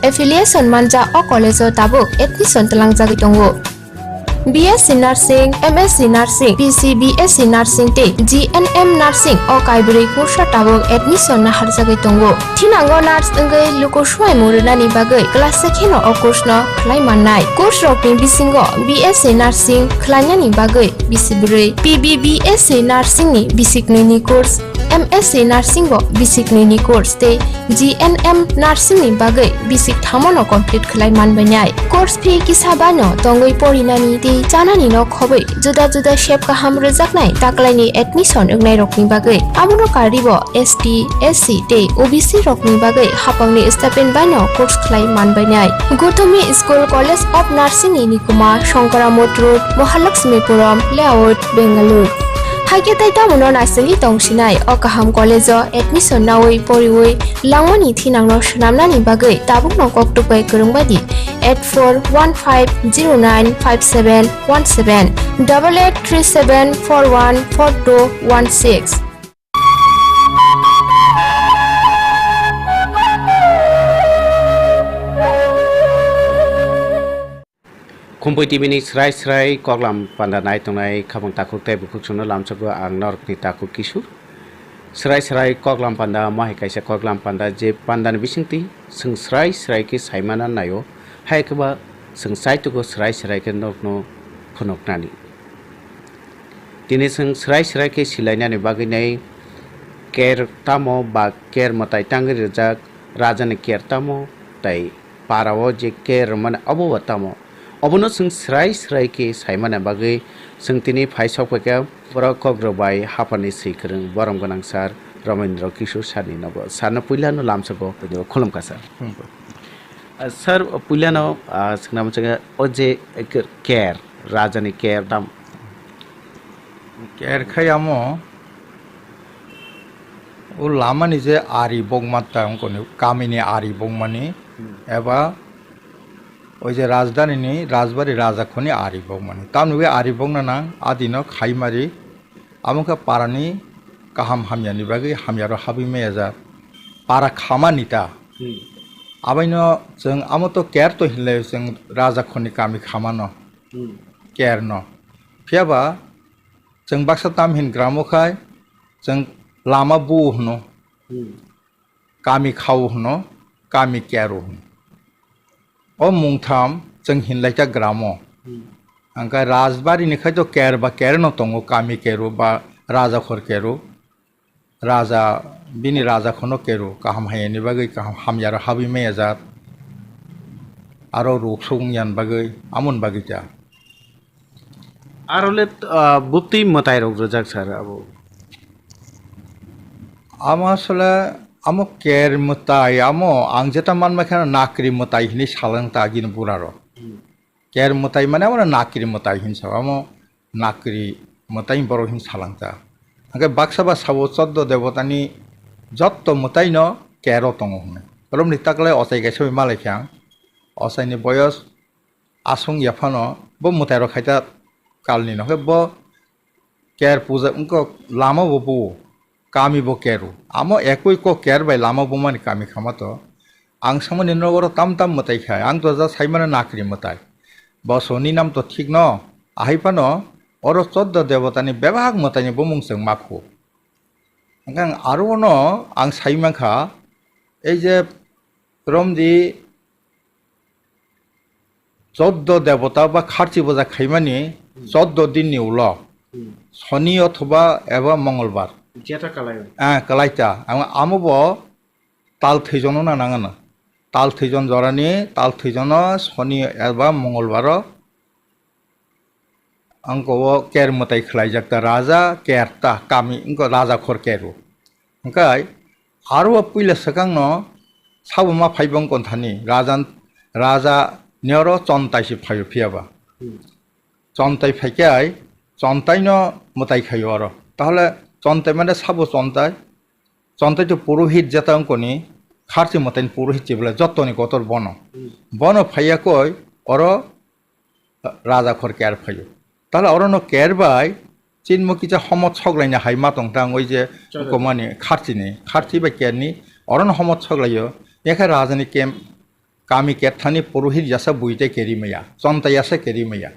affiliation manja o college tabuk admission talangjagui tongo BSc Nursing, MSc Nursing, PCBSc Nursing te GNM Nursing o kaibri kursa tabuk admission na harjagui tongo thinango nurse ongoi luko swai murunani bagui class sekhino o course no khlai mannai course rokni bisingo BSc Nursing khlainani bagui bisibrui PBBSc Nursing ni bisiknini course MSc Nursing bo basic ni course te GNM Nursing ni bagai basic thamono complete khlai manbainai course fee kisabano tongoi porinani ti chanani no khobai juda juda shape ka hamro jaknai taklaini admission ungnai rokni bagai amono karibo ST SC te OBC rokni bagai hapangni stipend bano course khlai manbainai Gotami School College of Nursing ni Nikuma Shankara Road Mahalakshmipuram Layout Bangalore Haike taita mono nasengi tongsinai o kaham college admission nawai poriwai langmani thinangno shnamnani bagai tabuk no koktupai kurungbadi 8415095717 8837414216 Khumpui TV ni serai koklam panda nai tongnai khabang takuk tai bukuk suno lamchago ang nork ni takuk kisur serai koklam panda mahi kaisa koklam panda je panda ni bisingti sing serai ke saimana nayo hai keba sing sai to go serai ke nok no phonok nani tini sing serai ke silaina ni bagi nai ker tamo ba ker matai tangri rajak raja ni ker tamo tai parawo je ker man abo tamo Obono sing serai ke saimana bagai sing tini faisok peke borok kogrobai hapani sikreng borom gonang sar Ramendra Kishore Sani nabo sarna puilano lamsako pedo kolom kasar sar puilano singnam changa oje care rajani care dam care khayamo o lamani je ari bogmatta onkoni kamini ari bogmani eba ওই যে রাজধানী নি রাজবাড়ি রাজাখনি আরিবং মানে তামনুবে আরিবং না আদিনো খাইমারি আমুকা পারানি কাহাম হামিয়ানি বাগै হামিয়াरो হাবি মেয়াজা পারা খামানিতা আবাইনো जों আমতো care তো হিলে जों রাজাখনি কামি খামানো কেয়ার ন ফিয়াবা जों বাক্সা তামহিন গ্রামখাই जों লামা বু হনো কামি খাও হনো কামি কেয়ার হনো O mungtham जों hinlaita gramo angka rajbari ni khaito ker ba ker no tongo kami keru ba raja khor keru raja bini raja khono keru kaham hayani bagai kaham hamyar habi meyazat aro ruksung yan bagai amun bagai ta arole bupti matai rok rojak sar abo amasala amo ker mutai amo ang jeta man makhana nakri mutai hini salang ta gin buraro ker mutai mane amo nakri mutai hin sa amo nakri mutai boro hin salang ta age baksa ba sabo choddo devotani jotto mutai no kero tongo hune rom ni takle osai ge sobi malai kyang osai ni boyos asung yafano bo mutai ro khaita kalni no bo ker puja unko lama bo kami bo keru amo ekoi ko ker bai lama bo mani kami khamato ang samani nogoro tam matai khai ang to ja saimana nakri matai bo soni nam to thik no ahaipano oro choddo devotani bebhag matai ni bomung seng makho ang aro no ang saimangkha ei je romdi choddo devota ba kharchi boja khaimani choddo din ni ulo shoni othoba eba mongolbar jeta kalai kalaita amobo tal theijono na nangana tal theijon jorani tal theijono shoni eba mongolbaro angko ker mutai khlai jakta raja kerta kami ingko raja khor keru angkai aro puila sakang no sabuma phaibong konthani raja nyoro chontai si phayo phiaba chontai phaikai chontai no mutai khayo aro tahole Chantai মানে সাবো চন্তাই তো পুরোহিত যেটা অঙ্কনি খার্চি মতেন পুরোহিত বলে যতনি কতর বন ফাইয়া কই or রাজা খর কেয়ার ফাইও তাহলে অরণ কেয়ার বাই চিনমুখিচা সমত ছগলাইনা হাই মাতংটাং ওই যে কমানি খার্চি বা কেয়ারনি অরণ সমত ছগলাইও এখা রাজানি কেম কামি কেথানি পুরোহিত যাসা বুইতে কেরি মাইয়া চন্তাইয়াসে কেরি মাইয়া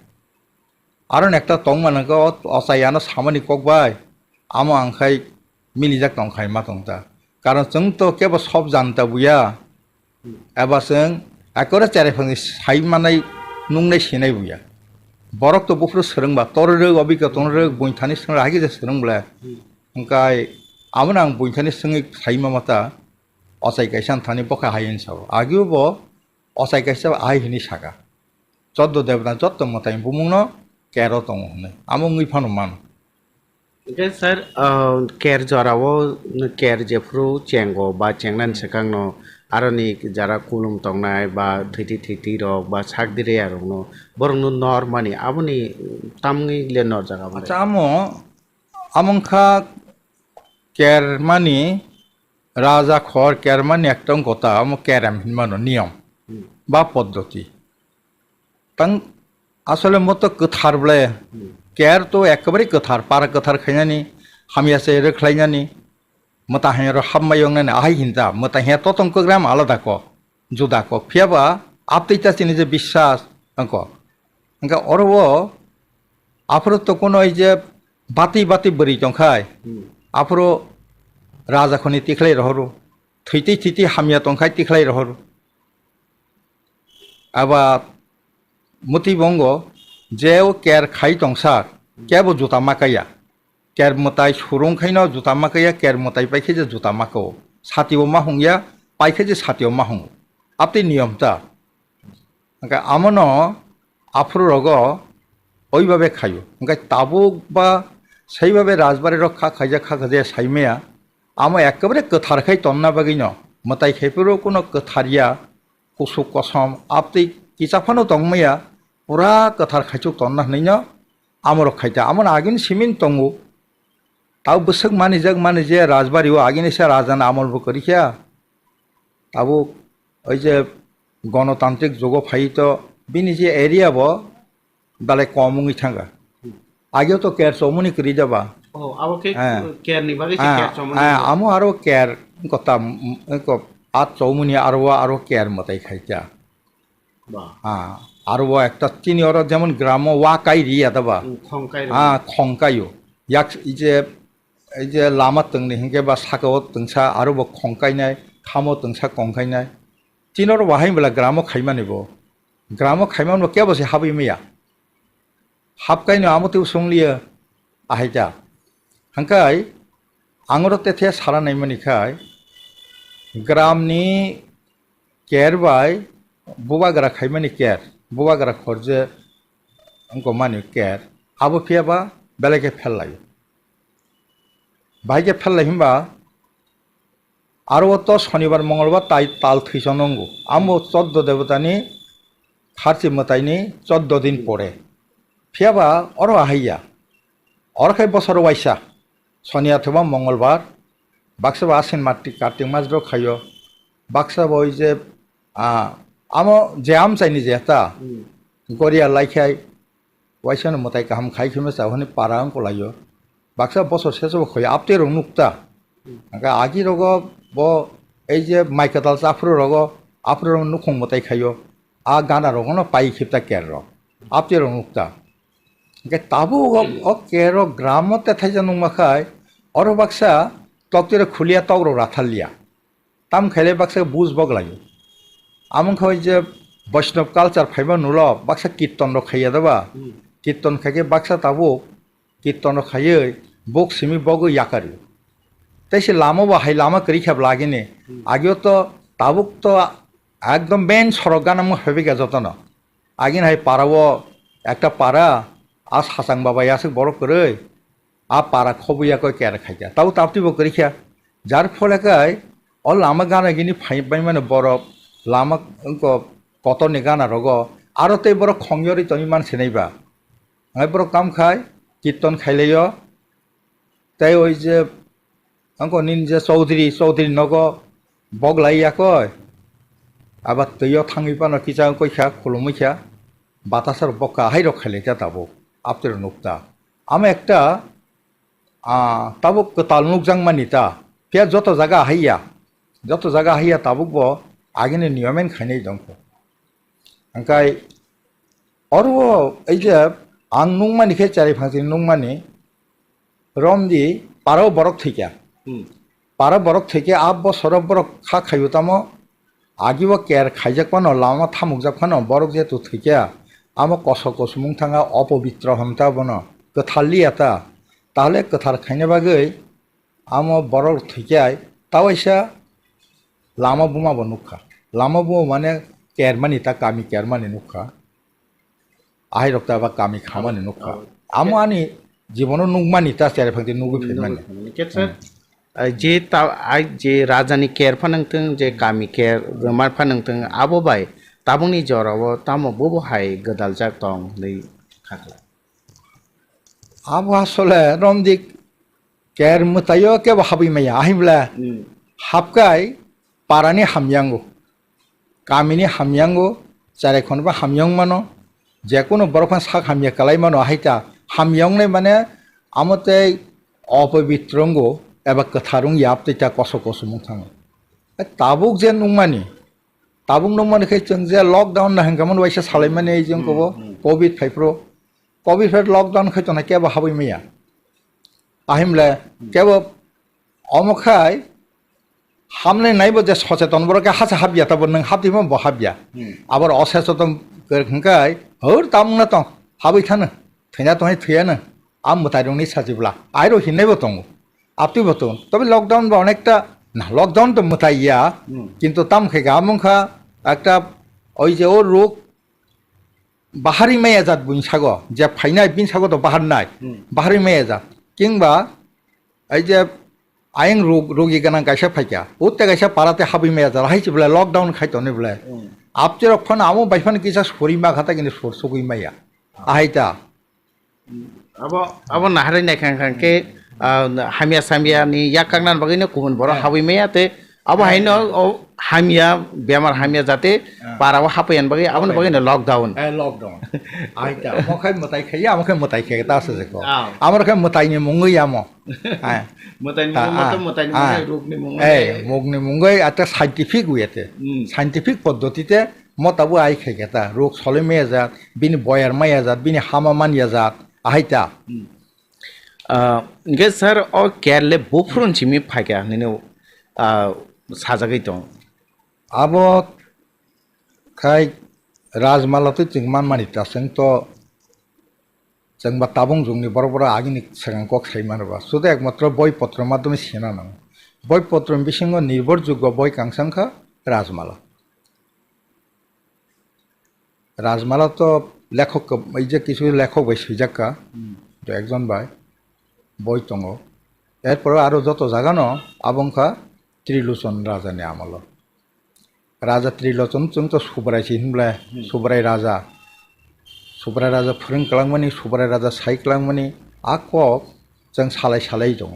আরন একটা তং মানগো অসাইয়ানো সামানি ককবাই আমো আংখাই মিলিজাক তংখাই মা তংতা কারণ जों তো কেবল সব জানতা বুয়া এবা जों একরে চারেফানি সাই মানাই নুংনাই সেনাই বুয়া বরক তো বুফরু সোরংবা তোর রোগ অভিজ্ঞ তোর রোগ বইথানি সঙ্গে আগে যে সোরংবলা ओंखाय आमोन आं बयखानि सोङै साइमा माता असाइ गायसान थानि बखा हायन साव आगिउ बो असाइ गायसा आइ हिनि सागा जद्द देवता जत्त मताइ बुमुनो केरो दङ होनो आमोङै फानो मान ओके सर केर जरावो केर जेफ्रु चेंगो बा चेंगनान सेकांनो आरोनि जारा कुलुम तंनाय बा थैति थैति रक बा सागदिरे आरोनो बरंनो नरमानि आबोनि तामङै ले नर जागा मारे आचा आमो आमंखा केरमानि राजा खर केरमानि एकटं गता आम केराम हिनमानो नियम बा पद्धति तां आसले मतो गोथारब्ले केर तो एकेबारे गोथार पारा गोथार खायनानि हामियासे रोख्लायनानि मता हेरो हाममायंनानि आहाय हिनजा मता हे ततंकग्राम आलादा को जुदा को फियाबा आपतैता चिनि जे বিশ্বাস अंको अंका अरवो आफरो तो कोनो जे बाति बाति बरि तंखाय आफरो राजा खनि तिखलाय रहरो थैति थैति हामिया तंखाय तिखलाय रहरो आबा मुति बंगो जेव केर खाइ तंसा केबो जुता माकाया केर मताय सुरुं खाइनो जुता माकाया केर मताय पाइखे जे जुता माको सातिव मा हुंया पाइखे जे सातिव मा हुं आपति नियमता अंका आमनो आफरो रगो ओइभाबे खायो अंका ताबुक बा সেইভাবে রাজবাড়ির রক্ষা খাইজা খাজা সাইমেয়া আমো একেবারে গোথারখাই তন্না বাগিন মতাই খেপেরও কোনো গোথারিয়া কুসু কসম আপতি কিচাফানো তংমাইয়া পুরা গোথার খাইচু তন্না হইন আমর খাইতা আমন আগিন সিমিন তঙ্গু তাও বসক মানি যে রাজবাড়িও আগিন এসে রাজানা আমলবো করিয়া তাবু ওই যে গণতান্ত্রিক যুগ ফাইত বিনি যে এরিয়াব দালে কমুঙি থাঙ্গা आगे तो केर चौमुनि करी जाबा केर निबागे केर चौमुनि आमो आरो केर कता को आत चौमुनि आरो केर मताइ खाइता आरो একটা চিনি ওর যেমন গ্রাম ওয়াকাই রিয়া দাবা খংকাইও ইয়াক এই যে লামা তংনি হিংকে বা সাকাও তংসা আরো খংকাইনাই খামো তংসা কংকাইনাই চিনর বাহাই বলা গ্রাম খাইমানিব কে বসে হাবি মিয়া हाबकायनो आमते उसंलियो आहायजा हांकाय आंगरो तेथे सारा नायमानिखाय ग्रामनि केरबाय बुबाग्रा खायमानि केर बुबाग्रा खरजे अंको मानि केर आबो फियाबा बेलेगे फेललायो बाहायगे फेललाय हिमबा आरो तो शनिबार मंगलबार ताल थैसनंगौ आमो 14 देवतानि खारसि मतायनि 14 दिन परे फियाबा और आहाइया और खाय बसर वाइसा शनिया थोबा मंगलबार बाक्सा आसिन माति कार्तिक मास रो खायो बाक्सा बय जे आमो जे आम चाइनि जेता गरिया लाइखाय वाइसानो मताय गाहाम खाइखिमे साहनि पारा अंको लायो बाक्सा बसर सेसो खय आपते रं नुक्ता आंका आगि रग ब এই যে माइकाताल चाफ्रो रग आफ्रो नुखं मताय खायो आ गाना रगनो पाइ खिपता केर र आपते रं नुक्ता ताबु केरो ग्रामते थाइजानु माखाय और बाक्सा तकतिरे खुलिया तगरो राथालिया ताम खाइले बाक्सा बुज बगलायो आमखो जे वैष्णव कालचार फाइबा नुल बाक्सा कीर्तन रो खाइया दबा कीर्तन खाइके बाक्सा ताबु कीर्तन रो खाइयै बक सिमी बगो याकारियो तैसे लामो बाहाय लामा करि खाब लागेने आगेও तो ताबुक तो एकदम मेन सरक गाना मु हेबे गजतन आगिन हाय पारावो একটা পাড়া আস হাসাং বাবাই আছে বড় করে আ পাড়া খবইয়া কয় কের খাইয়া তাও তাপতিব করিখা যার ফলে কায় অ লামা গানা গিনি ফাই মানে বরফ লামা কতনি গানা রগ আরো তে বড় খংয়রি তনি মান সেনাইবা আই বড় কাম খায় কীর্তন খাইলেয় তাই ওই যে অঙ্ক নিন যে চৌধুরী নগ বগলাইয়া কয় আবার তৈয় থাঙিপানো কিচা কইখা খুলুমইখা বাতাসের বকা হাই রখাইলে তাবো आपते नुकता आम एक ताबुक ताल नुकजां मानिता फिर जो जगह हाइया ताबुक बो आगे नियमेन खाई दंको ओंखाय अरु এই যে आं नुंमानिखे चारि फांसे नुंमानि रमदि पारो बरक थैया पारो बरक थैके आप बसर बरक खा खायो तामो आगिबो केर खाइजाकपानो लामा थामुकजाकपानो बरक जेतु थैया आमो कस कसमुं थाङा अपवित्र हमता बनो गोथालियाता ताहले गोथार खायनो बागै आमो बरक थैया तावैसा लामा बुमा बनुखा लामा बुमा माने केरमानि ता कामी केरमानि नुखा आहाय रक्ता बा कामी खामानि नुखा आमो आनि जीवनो नुगमानि ता चारि फांसे नुगु फेरमानि जे ता आइ जे राजानि केर फानंथों जे कामी केर गोमार फानंथों आबो बाय ताबुंनि जरावो तामो बोबो हाय गदाल जाक दं नै खाखला आबो आसले रमदिक केर मुतायो के हाबि मैया आहिब्ला हाबकाय पारानि हामयांगो कामिनि हामयांगो चारि खनबा हामयं मानो जेकुनो बरफान साख हामिया कालाय मानो हायता हामयंने माने आमते अपवित्रंगो एबा कथारुं याबतैता कसो कसो मुथाङो ताबुक जे नुंमानि ताबुक नुंमानिखै जों जे लकडाउन ना हंगामन वाइसा सालायमानि जोंखौबो कोविड फाइप्रो कोविड फाइप लकडाउन खैतना केबो हाबै मैया আহিমলে केबो अमखाय हामले नाइबो जे सचेतन बरके हासा हाबिया तब नों हाबदिबो बहाबिया आबार असचेतन गरखंखाय हर तामुना तं हाबै थानो थैना तहाय थैयानो आम मुतायरंनि साजिब्ला आइरो हिन्नायबो दङ आपतिबो दङ तবে लकडाउन बा अनेकटा ना लकडाउन तो मुताइया किन्तु तामखे गामुखा একটা ওই যে ও রোগ বাহারি মায়া জাত বুনসাগো যে ফাইনাই বিনসাগো তো বাহার নাই বাহারি মায়া জাত কিংবা এই যে আইন রোগী গানা গাইসা ফাইকা ওতে গাইসা পারাতে হাবি মেয়া যা হাইছে বলে লকডাউন খাইতনে বলে আপচে রক্ষণ আমো বাইফান কিসা সরিমা খাতা কিন্তু সরসগুই মাইয়া আহাইতা अब नाहारै नायखांखांके हामिया सामिया नि याकांनान बगैनो गुबुन बर हाबै मेयाते अब हाइनो हामिया बेमार हामिया जाते पाराव हापैयान बगै आबन बगैनो लकडाउन लकडाउन आइता मखाय मताइ खाया मखाय मताइ खाया तासे जेको आमरखाय मताइनि मुंगै आमो मताइनि रोगनि मुगनि मुंगै आता साइन्टिफिक वेते साइन्टिफिक पद्धतिते मताबो आइ खायता रोग सले मेया जात बिनि बयार माया जात बिनि हामा मानिया जात आहायता गे सर ओ केरले बुफ्रुन चिमि फाग्या निनो साजागै दं आबो खाय राजमालाते जों मान मानिता जों तो जों बा ताबुं जोंनि बरबरा आगिनि सेगां कक साइमानबा सुदे एकमात्र बय पत्र माध्यमे सेना नां बय पत्र बिसिंग निर्भरযোग्য बय कांसांखा राजमाला राजमाला तो लेखक এই যে কিছু লেখক বাই সুজাকা তো একজন ভাই বই দङ এরপর আরো যত জায়গানো আবংখা त्रिलोचन राजानि आमल राजा त्रिलोचन जों तो सुब्रायसि होनब्ला सुब्राय राजा फोरोंखालांमानि सुब्राय राजा सायखालांमानि आक जों सालाय सालाय दङ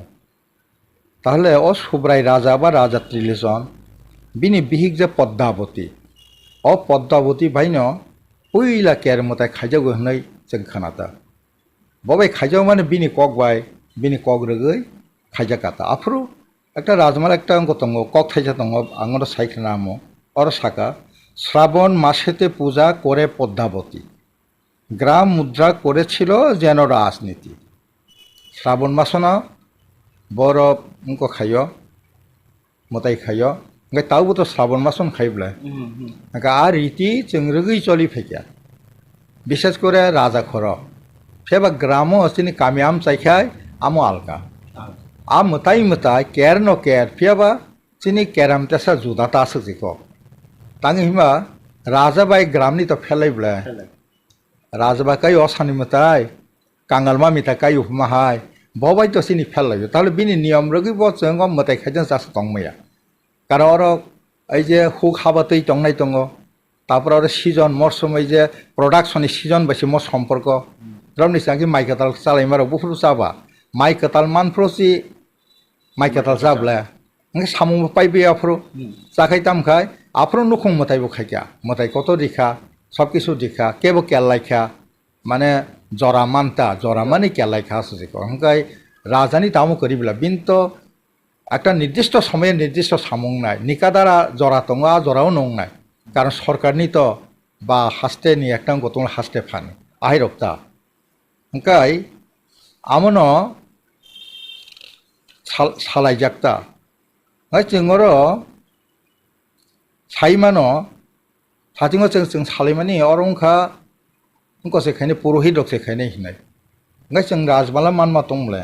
ताहले अ सुब्राय राजा बा राजा त्रिलोचन बिनि बिहिग जे पद्मावती अ पद्मावती भाइनो पयला केर मताय खाइजागो होननाय जों खोनादा बबाय खाइजाव माने बिनि कक बाय बिनि कक रोगै खाइजाकाता आफरो একটা রাজমার একটা অঙ্ক দङ কক থাইজা দङ আঙর সাইখে নামো অর শাখা শ্রাবণ মাসেতে পূজা করে পদ্মাবতী গ্রাম মুদ্রা করেছিল যেন রাজনীতি শ্রাবণ মাসনা বড় অঙ্ক খাইয় মতাই খাইয় ओमफ्राय तावबो तो श्रावण मासन खाइब्ला আর রীতি जों रोगै चलि फैया বিশেষ করে রাজা খর फेबा ग्रामो अस्तिनि कामियाम चाइखाय आमो आलका आ मताय केर न केर फेबा चिनि केराम तेसा जुदा तासो जिको तांगे हिमा राजा बाय ग्रामनि तो फेलाइब्ला राजा बा काय असानि मताय कांगालमा मिता काय उपमाहाय बबाय तो चिनि फेलाइयो ताहले बिनि नियम रोगै ब जों मताय खायजों जास दंमैया कारण अर এই যে হুক হাবাতেই দंनाय दङ তারপর আর সিজন মরসুম এই যে প্রোডাকশনनि সিজন বাইছে মো সম্পর্ক রমনি সাকি মাই কাতাল চালাইমাर बुफुर जाबा माइ काताल मानफ्रोसि माइ काताल जाब्ला सामु पाइबे आफ्रो जाखाय तामखाय आफ्रो नुखं मताइबो खायका मताइ कत दिखा सब কিছু दिखा केबो केलाइखा माने जरा मानता जरा माने केलाइखा आसजिको हंकाय राजानि तामु करिब्ला बिनतो একটা নির্দিষ্ট সময়ে নির্দিষ্ট সামং নাই নিকা দ্বারা জরা দङ জরাও নং নাই কারণ সরকারনি তো বা হাসতে নি একটা গতং হাসতে ফানি আহাই রক্তা ওংকাই আমনো সালাই জাকতা जोङो साइमानो थाथिङो जों सालायमानि अरंखा उनकोसे खायने पुरोहित रखसे खायने हिनाय ओंखाय जों राजमाला मानमा तंले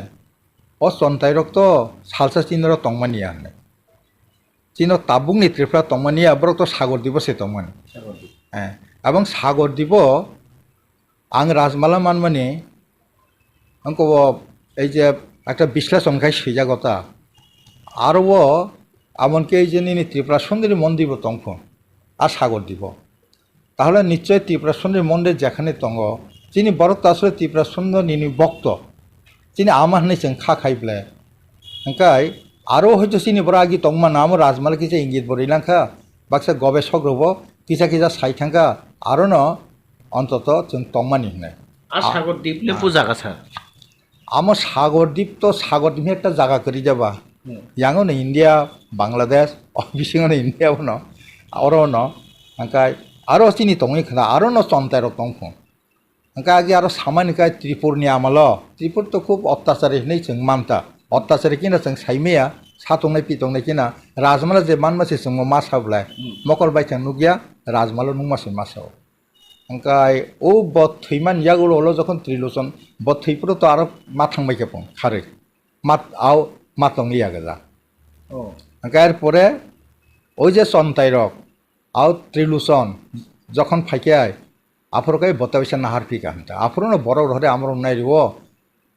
अ सन्ताय रक्त सालसा चिनर तंमानिया होननाय चिनो ताबुंनि त्रिफ्रा तंमानिया बरक तो सागर दिबसे तंमानि এবং সাগর দিব आं राजमाला मानमानि अंको এই যে একটা বিশ্লেষণ খাই সুজাগতা আরও এমনকি এই যে নিনি ত্রিপুরা সুন্দরী মন্দির তঙ্ক আর সাগর দিব তাহলে নিশ্চয় ত্রিপুরা সুন্দরী মন্দির যেখানে তঙ্গ যিনি বরক আসলে ত্রিপুরা সুন্দর নিনি ভক্ত যিনি আমার নেই जों খাখাইবলে ओंखाय আরও হয়তো চিনি বড় আগি তংমা নাম রাজমালা কিছু ইঙ্গিত বরিলাঙ্কা বাক্সা গবেষক রব কিসা কিসা সাইথাঙ্কা আরও ন অন্তত जों তংমানি হনে আর সাগর দ্বীপলে পূজা গাছা আমার সাগরদ্বীপ তো সাগরদ্বীপে একটা জায়গা করে যাবা ইয়াঙো না ইন্ডিয়া বাংলাদেশ বিশিঙো না ইন্ডিয়াও ন আরও ন ওंखाय আরও চিনি তংই খানা আরও ন চন্তায়র তংফুং ওंखाय আগে আরও সামানিকায় ত্রিপুরনি আমল ত্রিপুর তো খুব অত্যাচারে নেই जों মানতা অত্যাচারে কিনা जों সাইমেয়া সাতংनाय पितंनाय किना राजमाला जे मानमासे जों मासावलाय मकल बायथां नुगिया राजमाला नुमासे मासाव ओंखाय ओ बथैमान यागुल जखन त्रिलोचन बथैपुर तो आरो माथांबाय केपं खारै मात आव मातंलिया गजा ओंखाय परे ओइ जे सन्तायरक आव त्रिलोचन जखन फाइकाय आफरकाय बताबिसा नाहार पिका हंता आफरनो बड़ रहे आमर नायरिव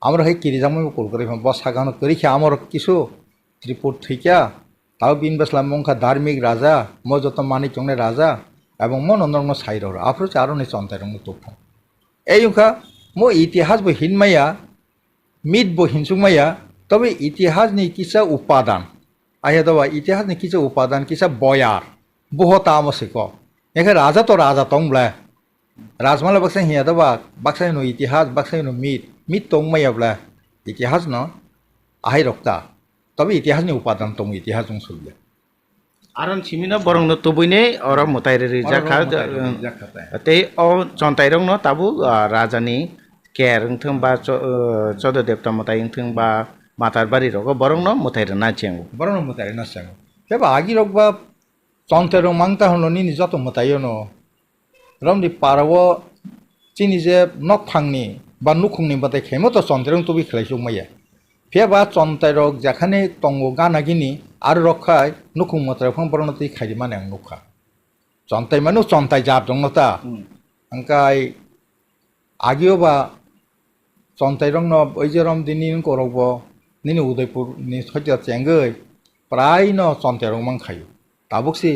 आमर हे किरिजामै कल करे बसागानो करिखे आमर किसु त्रिपुर थैका ताव बिन बसला मंखा धार्मिक राजा म जत मानिक चंगने राजा এবং মন অন্য সাইর আফ্রো চারণে চন্তায়রং তথ্য এই উখা মো ইতিহাস বই হিনমাইয়া মিট বই হিনসুমাইয়া তবে ইতিহাস নি কিসা উপাদান আইয়া দবা ইতিহাস নি কিসা উপাদান কিসা বয়ার বহুতা আমসে ক এখে রাজা তো রাজা তংবলা রাজমালা বাক্সা হিয়া দবা বাক্সাই নো ইতিহাস বাক্সাই নো মিট তংমাইয়াবলা ইতিহাস ন আহাই রক্তা তবে ইতিহাস নি উপাদান তং ইতিহাস জং সলবে আরন সিমিনা বরং ন তবইনে অর মতাইরে জাখা তে অ চন্তাইরং ন তাবু রাজানি কের থং বা চদ দেবতা মতাই থং বা মাতার বাড়ি রগ বরং ন মতাইরে না চেং বরং মতাইরে না চেং কেবা আগি রগ বা চন্তাইরং মাংতা হনো নি যত মতাইও ন রমদি পারাও চিনি যে নক ফাংনি বা নুখুংনি বাতাই খেমো তো চন্তাইরং তবি খেলাইসুক মাইয়া फेबा चन्तायरक जेखाने तंगो गानागिनी आरो रखाय नुखुं मत्राफां बरनति खायदि माने आं नुखा चन्ताय मानु चन्ताय जाब दंता ओंखाय आगियोबा चन्तायरं न ओइजेरम दिनि करबो निनि उदयपुर नि सज्जा चेंगै प्राय न चन्तायरं मांखायो ताबुकसि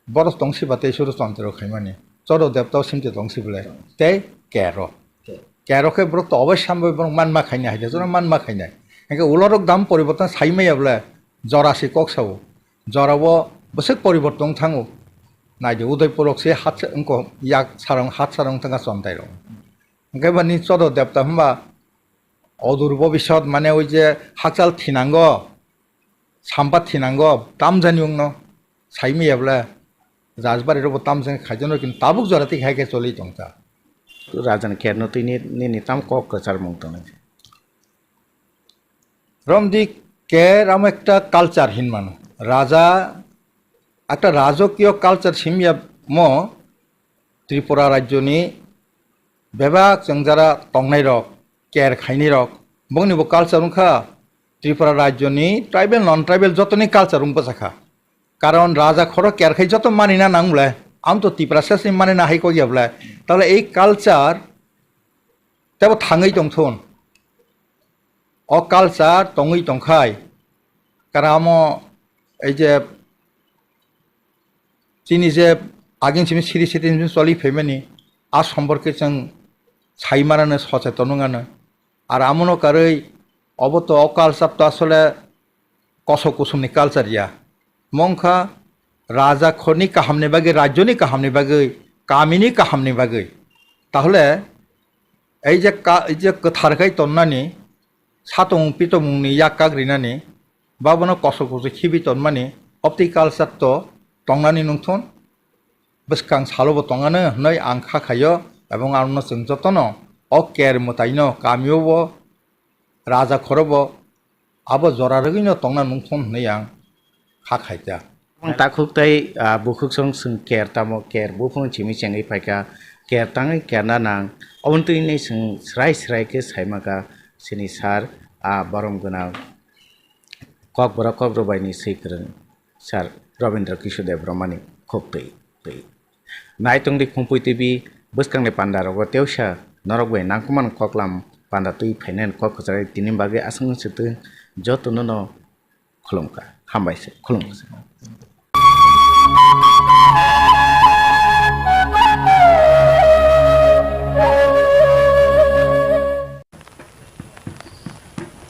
बरस दंसि बाते सुरु चन्तायरं खायमानि चरो देवता सिमते दंसि बले ते केरो কেরকে ব্রত তো অবশ্যই বরং মানমা খাইনা হাইতে জোর মানমা খাইনাই একে উলরক দাম পরিবর্তন সাইমাইয়াবলে জরাসি ককসাও জরাবো বসে পরিবর্তন থাঙো নাইদে উদয়পুরকসে হাত অঙ্ক হাত সারং থাকা চন্তাইর ওকে বা নিশ্চদ দেবতা হবা অদূর ভবিষ্যৎ মানে ওই যে হাকচাল থিনাঙ্গ সাম্পাত থিনাঙ্গ তাম জানি ন সাইমাইয়াবলে রাজবাড়ির তামজেন খাইজন কিন্তু তাবুক জরাতে খাইকে চলি তংতা রাজান কেন তুই নি তাম কক কাচার মংতো না রমদি কের আম একটা কালচারহীন মানুষ রাজা একটা রাজকীয় কালচার সিমিয়া ম ত্রিপুরা রাজ্যনি বেবাক जों যারা তংনাই রক কের খাইনি রক বংনিব কালচার উংখা ত্রিপুরা রাজ্যনি ট্রাইবেল নন ট্রাইবেল যতনি কালচার উংপা সাখা কারণ রাজা খর কের খাই যত মানি না নাংলে आम तो तिप्रा से माने ना हाइको गयाब्ला ताहले এই কালচার তেব থাঙै दंथोन अ কালচার तङै दंखाय কারণ এই যে চিনি যে আগিনसिम सिरि सिरि चलि फैमानि आ सम्पर्के जों साइमारानो सचेतन नङानो আর আমনো কাरै অবত অ কালচার তো আসলে কসো কুসুমনি কালচারিয়া मंखा राजा खरनि काहामनि बागै राज्यनि काहामनि बागै गामिनि काहामनि बागै ताहले এই যে गोथारखाय तन्नानि सातं पितमुंनि याकाग्रिनानि बाबनो कसो कसो खिबि तन्मानि अपति कालचार तो तंनानि नंथन beskang salobo tongano noi ang khakhayo ebong arno sing jotono o ker motaino kamiobo raja khorobo abo jorarogino tongna nungthon neyang khakhaita takuk tai bukhuk song sing ker tamo ker bufung chimi chengi paika ker tangai ker na nang awuntui nei sing srai ke saimaka sini sar borom guna kok boro bai ni sikrang sar Robindra Kishore Dev Ramani khop tei naitung di Khumpui TV buskang ne pandar go teusha norok bai nangkuman koklam panda tui phainen kok khajai tini bage asang situ joto no khulumka hambai se khulumka